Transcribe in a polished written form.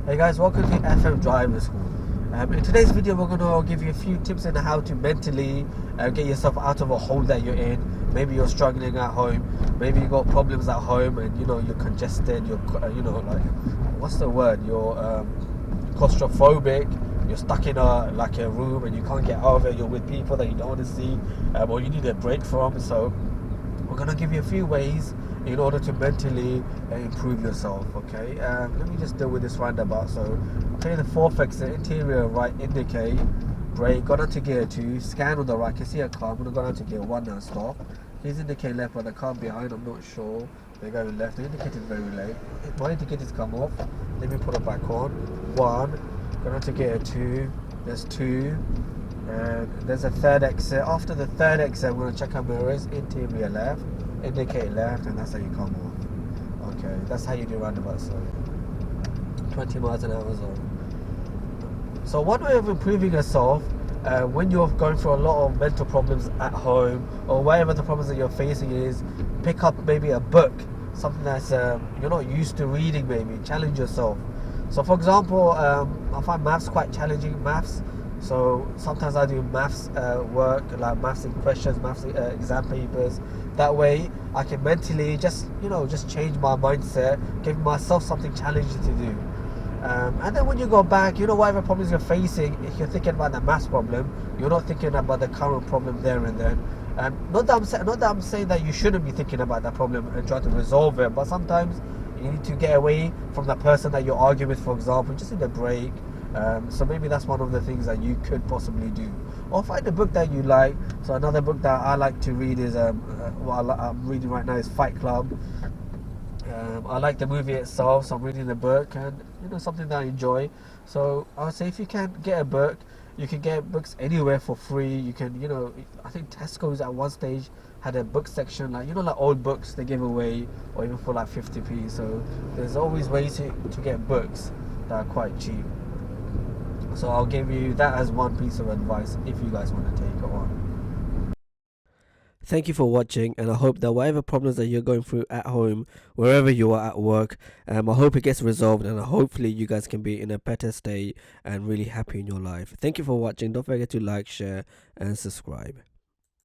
Hey guys, welcome to FM Driver School. In today's video, we're going to give you a few tips on how to mentally get yourself out of a hole that you're in. Maybe you're struggling at home. Maybe you got problems at home, and you're congested. You're like, what's the word? You're claustrophobic. You're stuck in a room and you can't get out of it. You're with people that you don't want to see, or you need a break from. So we're going to give you a few ways in order to mentally improve yourself. Okay, let me just deal with this roundabout. So okay, the 4 exit, interior right, indicate, brake, got onto gear 2, scan on the right, can see a car. I'm going to go down to gear 1 now, stop. Please indicate left, but the car behind, I'm not sure. They're going left, the indicator is very late. My indicator's come off, let me put it back on. 1, go down to gear 2, there's 2, and there's a 3rd exit. After the 3rd exit, I'm going to check our mirrors, interior left, indicate left, and that's how you come off. Okay, that's how you do roundabouts. So 20 miles an hour zone. So one way of improving yourself when you're going through a lot of mental problems at home or whatever the problems that you're facing is, pick up maybe a book, something that's you're not used to reading. Maybe challenge yourself. So for example, I find maths quite challenging. So sometimes I do maths work, like maths in questions, maths exam papers. That way I can mentally just change my mindset, give myself something challenging to do. And then when you go back, whatever problems you're facing, if you're thinking about the maths problem, you're not thinking about the current problem there and then. Not that I'm saying that you shouldn't be thinking about that problem and try to resolve it, but sometimes you need to get away from the person that you're arguing with, for example, just need a break. So maybe that's one of the things that you could possibly do. Or find a book that you like. So another book that I like to read is, what I'm reading right now is Fight Club. I like the movie itself, so I'm reading the book, and something that I enjoy. So I would say if you can get a book, you can get books anywhere for free. You can, I think Tesco's at one stage had a book section, like old books they give away, or even for like 50p. So there's always ways to get books that are quite cheap. So I'll give you that as one piece of advice if you guys want to take it on. Thank you for watching, and I hope that whatever problems that you're going through at home, wherever you are at work, I hope it gets resolved, and hopefully you guys can be in a better state and really happy in your life. Thank you for watching. Don't forget to like, share and subscribe.